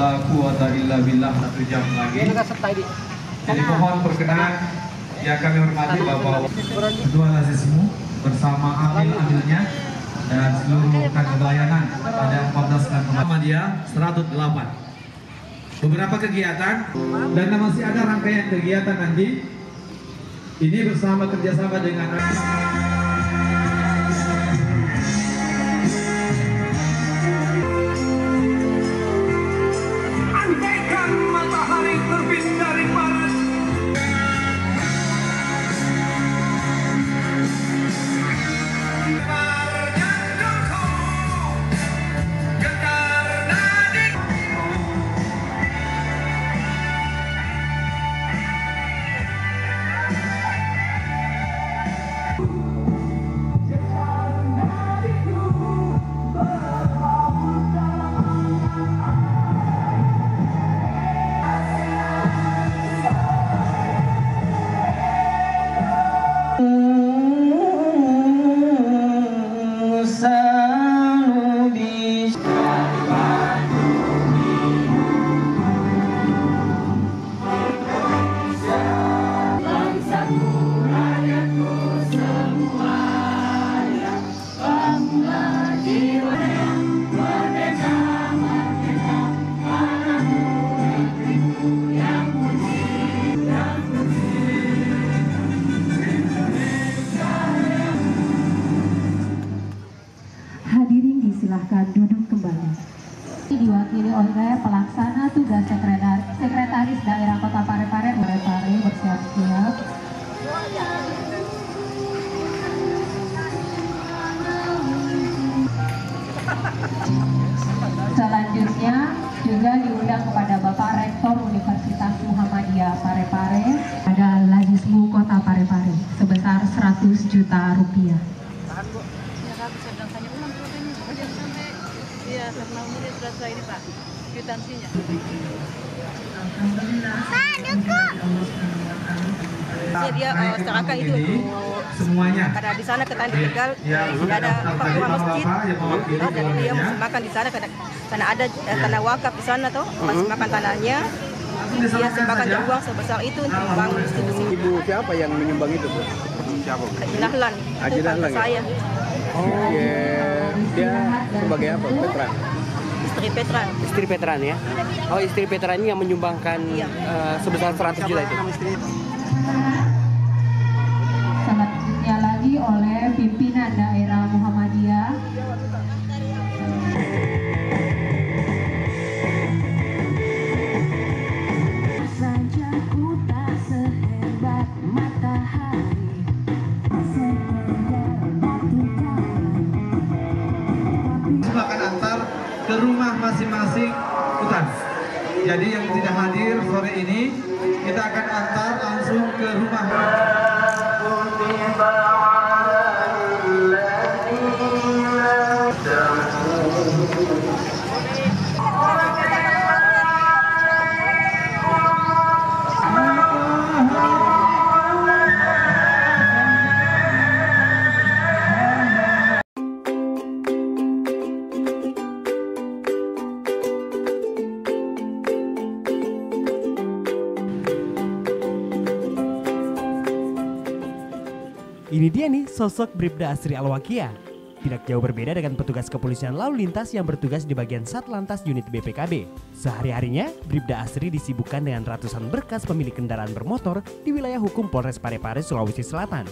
wala quwata illa billah. 1 jam lagi. Jadi mohon berkenan yang kami hormati Bapak Kedua Lazismu bersama amil-amilnya dan seluruh rekan pelayanan pada 14 dan Muhammadiyah 108. Beberapa kegiatan dan masih ada rangkaian kegiatan nanti. Ini bersama kerjasama dengan andaikan matahari terbit dari barat. Silahkan duduk kembali. Diwakili oleh pelaksana tugas sekretaris daerah Kota Parepare, Parepare bersiap-siap. Selanjutnya juga diundang kepada Bapak Rektor Universitas Muhammadiyah Parepare, ada Lazismu Kota Parepare sebesar 100 juta rupiah. Iya, karena ini sudah selesai ini Pak, kwitansinya. Dia serahkan itu semuanya. Karena di sana kita Tegal sudah ada 4 rumah masjid, dan dia makan di sana karena ada tanah wakaf di sana tuh, masih makan tanahnya. Dia sembahkan uang sebesar itu untuk membangun institusi. Ibu siapa yang menyumbang itu, Bu? Siapa? Haji Dahlan, itu tante saya. Oh, dia sebagai apa? Petra? Istri Petra. Istri Petran ya? Oh, istri Petran ini yang menyumbangkan sebesar 100 juta itu? Selanjutnya lagi oleh pimpinan daerah Muhammadiyah. Akan antar ke rumah masing-masing hutan. Jadi yang tidak hadir sore ini kita akan antar langsung ke rumah. Ini dia nih sosok Bribda Asri Al-Waqiah. Tidak jauh berbeda dengan petugas kepolisian lalu lintas yang bertugas di bagian Satlantas unit BPKB. Sehari-harinya, Bribda Asri disibukkan dengan ratusan berkas pemilik kendaraan bermotor di wilayah hukum Polres Parepare, Sulawesi Selatan.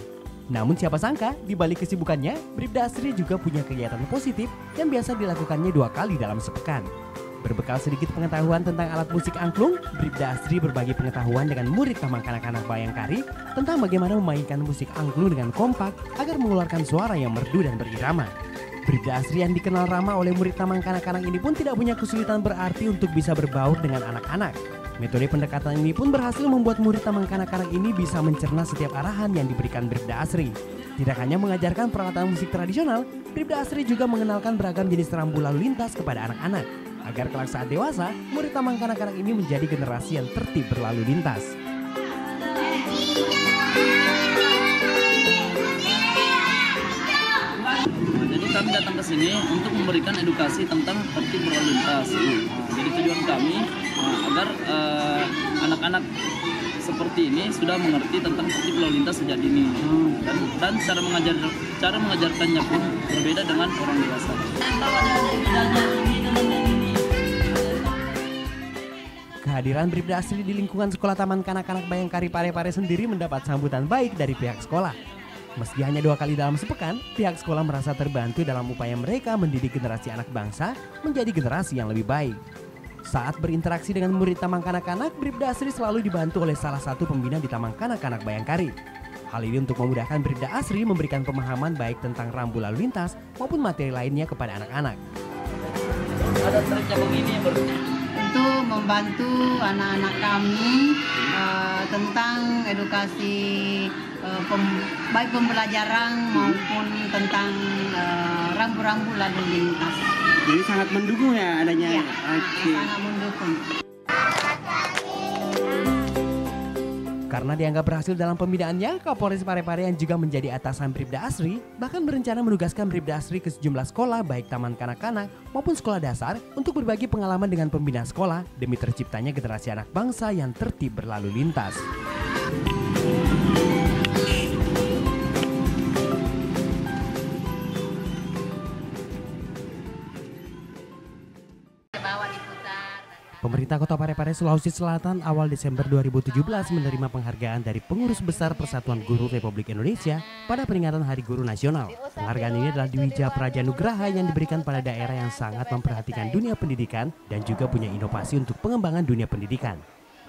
Namun siapa sangka, di balik kesibukannya, Bribda Asri juga punya kegiatan positif yang biasa dilakukannya 2 kali dalam sepekan. Berbekal sedikit pengetahuan tentang alat musik angklung, Bribda Asri berbagi pengetahuan dengan murid Taman Kanak-Kanak Bayangkari tentang bagaimana memainkan musik angklung dengan kompak agar mengeluarkan suara yang merdu dan berirama. Bribda Asri yang dikenal ramah oleh murid Taman Kanak-Kanak ini pun tidak punya kesulitan berarti untuk bisa berbaur dengan anak-anak. Metode pendekatan ini pun berhasil membuat murid Taman Kanak-Kanak ini bisa mencerna setiap arahan yang diberikan Bribda Asri. Tidak hanya mengajarkan peralatan musik tradisional, Bribda Asri juga mengenalkan beragam jenis rambu lalu lintas kepada anak-anak. Agar kelak saat dewasa, murid Taman Kanak-Kanak ini menjadi generasi yang tertib berlalu lintas. Jadi kami datang lintas ini untuk memberikan edukasi tentang tertib berlalu lintas. Jadi tujuan kami agar anak-anak seperti ini sudah mengerti tentang tertib lalu lintas sejak dini, dan cara mengajarkannya pun berbeda dengan orang dewasa. Kehadiran Bribda Asri di lingkungan Sekolah Taman Kanak-Kanak Bayangkari Parepare sendiri mendapat sambutan baik dari pihak sekolah. Meski hanya 2 kali dalam sepekan, pihak sekolah merasa terbantu dalam upaya mereka mendidik generasi anak bangsa menjadi generasi yang lebih baik. Saat berinteraksi dengan murid Taman Kanak-Kanak, Bribda Asri selalu dibantu oleh salah satu pembina di Taman Kanak-Kanak Bayangkari. Hal ini untuk memudahkan Bribda Asri memberikan pemahaman baik tentang rambu lalu lintas maupun materi lainnya kepada anak-anak. Ada triknya begini ya, untuk membantu anak-anak kami tentang edukasi baik pembelajaran maupun tentang rambu-rambu lalu lintas. Jadi sangat mendukung ya adanya. Ya, sangat mendukung. Karena dianggap berhasil dalam pembinaannya, Kapolres Parepare yang juga menjadi atasan Bribda Asri bahkan berencana menugaskan Bribda Asri ke sejumlah sekolah baik taman kanak-kanak maupun sekolah dasar untuk berbagi pengalaman dengan pembina sekolah demi terciptanya generasi anak bangsa yang tertib berlalu lintas. Pemerintah Kota Parepare, Sulawesi Selatan awal Desember 2017 menerima penghargaan dari Pengurus Besar Persatuan Guru Republik Indonesia pada peringatan Hari Guru Nasional. Penghargaan ini adalah Dwija Prajanugraha yang diberikan pada daerah yang sangat memperhatikan dunia pendidikan dan juga punya inovasi untuk pengembangan dunia pendidikan.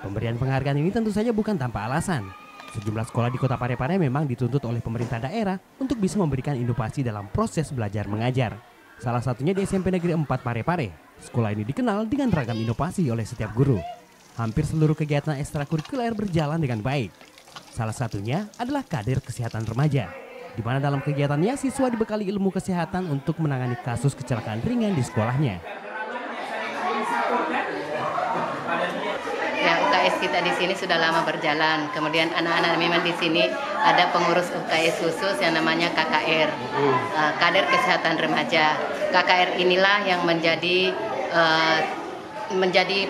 Pemberian penghargaan ini tentu saja bukan tanpa alasan. Sejumlah sekolah di Kota Parepare memang dituntut oleh pemerintah daerah untuk bisa memberikan inovasi dalam proses belajar mengajar. Salah satunya di SMP Negeri 4 Parepare. Sekolah ini dikenal dengan ragam inovasi oleh setiap guru. Hampir seluruh kegiatan ekstrakurikuler berjalan dengan baik. Salah satunya adalah kader kesehatan remaja, di mana dalam kegiatannya siswa dibekali ilmu kesehatan untuk menangani kasus kecelakaan ringan di sekolahnya. Ya, UKS kita di sini sudah lama berjalan. Kemudian anak-anak memang di sini ada pengurus UKS khusus yang namanya KKR, kader kesehatan remaja. KKR inilah yang menjadi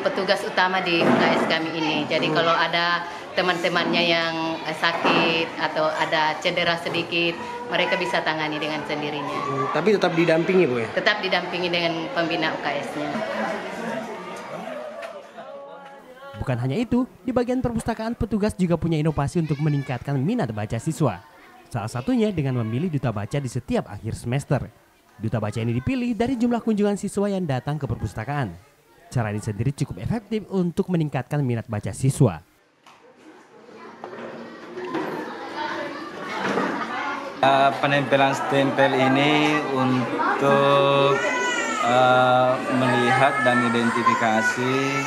petugas utama di UKS kami ini. Jadi kalau ada teman-temannya yang sakit atau ada cedera sedikit, mereka bisa tangani dengan sendirinya. Tapi tetap didampingi, Bu ya? Tetap didampingi dengan pembina UKS-nya. Bukan hanya itu, di bagian perpustakaan petugas juga punya inovasi untuk meningkatkan minat baca siswa. Salah satunya dengan memilih duta baca di setiap akhir semester. Duta baca ini dipilih dari jumlah kunjungan siswa yang datang ke perpustakaan. Cara ini sendiri cukup efektif untuk meningkatkan minat baca siswa. Penempelan stempel ini untuk melihat dan identifikasi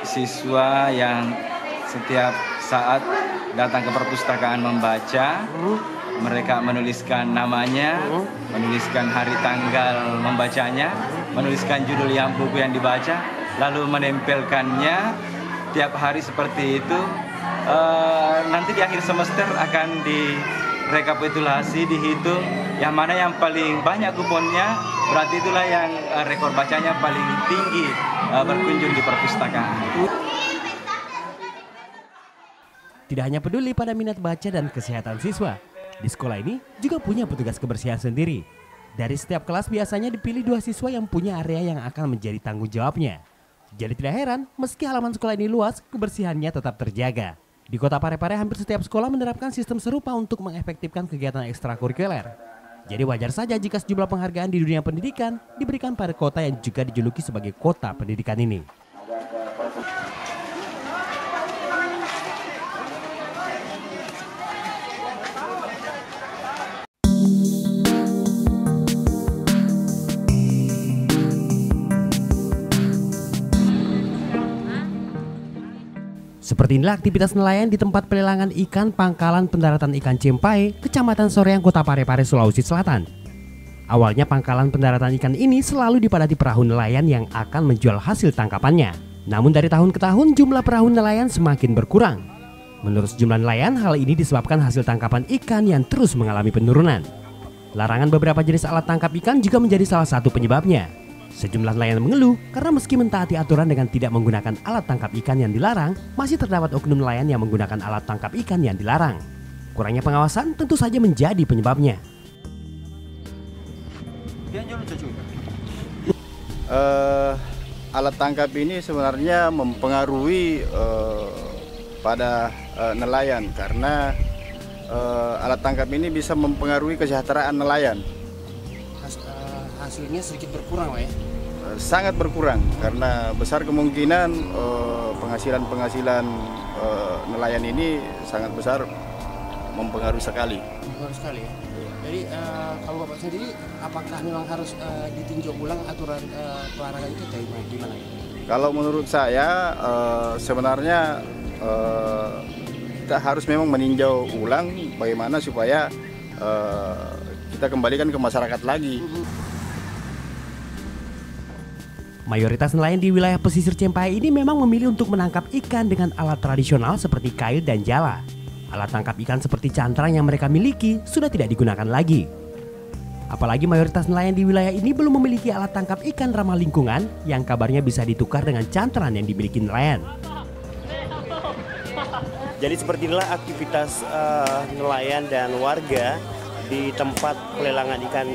siswa yang setiap saat datang ke perpustakaan membaca. Mereka menuliskan namanya, menuliskan hari tanggal membacanya, menuliskan judul yang buku yang dibaca, lalu menempelkannya tiap hari seperti itu. Nanti di akhir semester akan direkapitulasi, dihitung yang mana yang paling banyak kuponnya, berarti itulah yang rekor bacanya paling tinggi berkunjung di perpustakaan. Tidak hanya peduli pada minat baca dan kesehatan siswa, di sekolah ini juga punya petugas kebersihan sendiri. Dari setiap kelas biasanya dipilih 2 siswa yang punya area yang akan menjadi tanggung jawabnya. Jadi tidak heran meski halaman sekolah ini luas, kebersihannya tetap terjaga. Di Kota Parepare hampir setiap sekolah menerapkan sistem serupa untuk mengefektifkan kegiatan ekstrakurikuler. Jadi wajar saja jika sejumlah penghargaan di dunia pendidikan diberikan pada kota yang juga dijuluki sebagai kota pendidikan ini. Seperti inilah aktivitas nelayan di tempat pelelangan ikan Pangkalan Pendaratan Ikan Cempai, Kecamatan Soreang, Kota Parepare, Sulawesi Selatan. Awalnya pangkalan pendaratan ikan ini selalu dipadati perahu nelayan yang akan menjual hasil tangkapannya. Namun dari tahun ke tahun jumlah perahu nelayan semakin berkurang. Menurut sejumlah nelayan, hal ini disebabkan hasil tangkapan ikan yang terus mengalami penurunan. Larangan beberapa jenis alat tangkap ikan juga menjadi salah satu penyebabnya. Sejumlah nelayan mengeluh karena meski mentaati aturan dengan tidak menggunakan alat tangkap ikan yang dilarang, masih terdapat oknum nelayan yang menggunakan alat tangkap ikan yang dilarang. Kurangnya pengawasan tentu saja menjadi penyebabnya. Alat tangkap ini sebenarnya mempengaruhi pada nelayan karena alat tangkap ini bisa mempengaruhi kesejahteraan nelayan. Hasilnya sedikit berkurang lah ya? Sangat berkurang karena besar kemungkinan penghasilan nelayan ini sangat besar, mempengaruhi sekali. Mempengaruhi sekali ya? Jadi kalau Bapak sendiri apakah memang harus ditinjau ulang aturan pelarangan itu kayak gimana ya? Kalau menurut saya sebenarnya kita harus memang meninjau ulang bagaimana supaya kita kembalikan ke masyarakat lagi. Mayoritas nelayan di wilayah pesisir Cempai ini memang memilih untuk menangkap ikan dengan alat tradisional seperti kail dan jala. Alat tangkap ikan seperti cantrang yang mereka miliki sudah tidak digunakan lagi. Apalagi mayoritas nelayan di wilayah ini belum memiliki alat tangkap ikan ramah lingkungan yang kabarnya bisa ditukar dengan cantrang yang dimiliki nelayan. Jadi seperti inilah aktivitas nelayan dan warga di tempat pelelangan ikan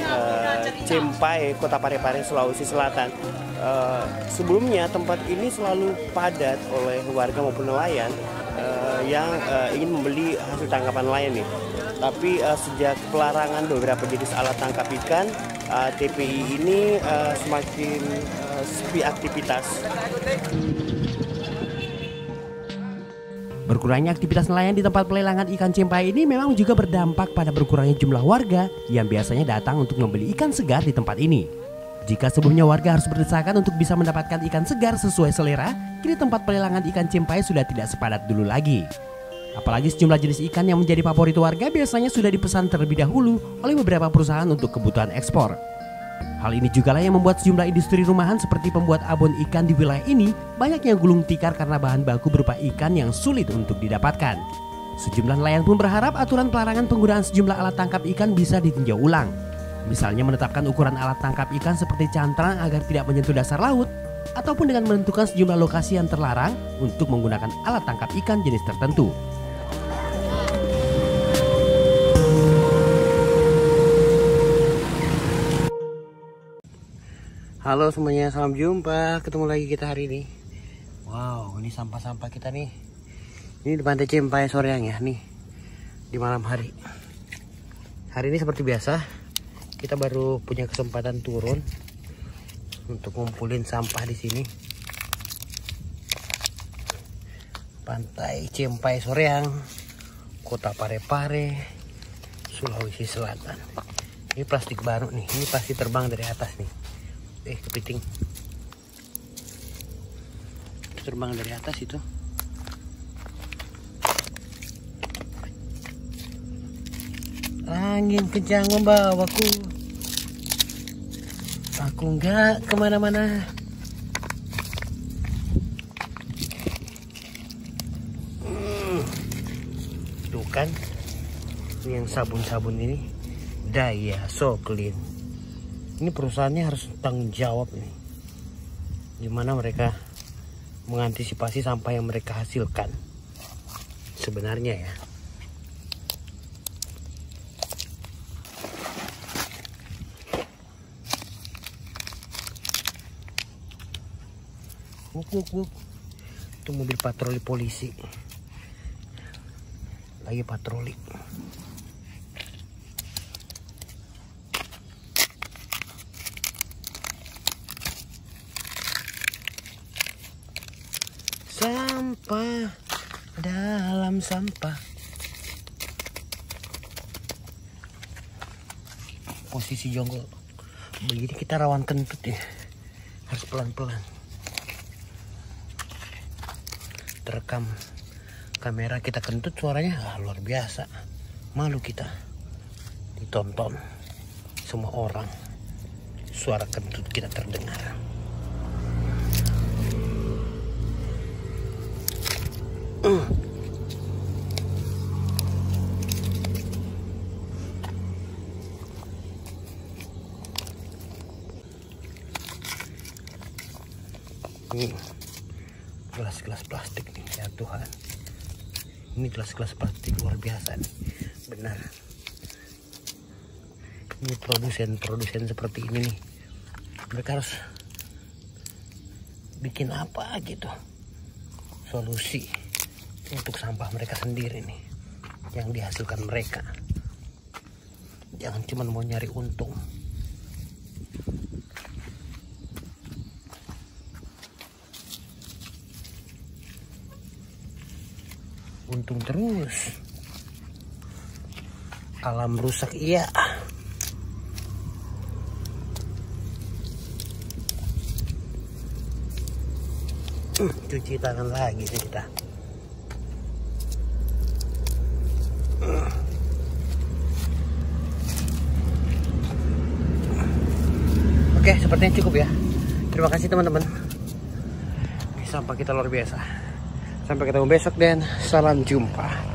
Cempai, Kota Parepare, Sulawesi Selatan. Sebelumnya tempat ini selalu padat oleh warga maupun nelayan yang ingin membeli hasil tangkapan nelayan nih. Tapi sejak pelarangan beberapa jenis alat tangkap ikan, TPI ini semakin sepi aktivitas. Berkurangnya aktivitas nelayan di tempat pelelangan ikan Cempai ini memang juga berdampak pada berkurangnya jumlah warga yang biasanya datang untuk membeli ikan segar di tempat ini. Jika sebelumnya warga harus berdesakan untuk bisa mendapatkan ikan segar sesuai selera, kini tempat pelelangan ikan Cempai sudah tidak sepadat dulu lagi. Apalagi sejumlah jenis ikan yang menjadi favorit warga biasanya sudah dipesan terlebih dahulu oleh beberapa perusahaan untuk kebutuhan ekspor. Hal ini juga lah yang membuat sejumlah industri rumahan seperti pembuat abon ikan di wilayah ini banyak yang gulung tikar karena bahan baku berupa ikan yang sulit untuk didapatkan. Sejumlah nelayan pun berharap aturan pelarangan penggunaan sejumlah alat tangkap ikan bisa ditinjau ulang. Misalnya menetapkan ukuran alat tangkap ikan seperti cantrang agar tidak menyentuh dasar laut, ataupun dengan menentukan sejumlah lokasi yang terlarang untuk menggunakan alat tangkap ikan jenis tertentu. Halo semuanya, salam jumpa. Ketemu lagi kita hari ini. Wow, ini sampah-sampah kita nih. Ini di pantai Cempai Soreang ya, nih di malam hari. Hari ini seperti biasa, kita baru punya kesempatan turun untuk ngumpulin sampah di sini. Pantai Cempai Soreang, Kota Parepare, Sulawesi Selatan. Ini plastik baru nih, ini pasti terbang dari atas nih. Kepiting terbang dari atas itu. Angin kencang membawaku, aku nggak kemana-mana. Tuh kan, yang sabun-sabun ini Daya So Clean. Ini perusahaannya harus tanggung jawab nih, gimana mereka mengantisipasi sampah yang mereka hasilkan sebenarnya ya. Itu mobil patroli polisi lagi patroli. Sampah dalam sampah. Posisi jonggol begini kita rawan kentut ya, harus pelan-pelan. Terekam kamera kita kentut, suaranya luar biasa. Malu kita ditonton semua orang, suara kentut kita terdengar. Gelas-gelas plastik nih, ya Tuhan. Ini gelas-gelas plastik luar biasa nih, benar. Ini produsen seperti ini nih, mereka harus bikin apa gitu, solusi untuk sampah mereka sendiri nih, yang dihasilkan mereka. Jangan cuma mau nyari untung. Untung terus. Alam rusak, iya. Cuci tangan lagi nih kita. Oke, sepertinya cukup ya. Terima kasih teman-teman. Sampah kita luar biasa. Sampai ketemu besok dan salam jumpa.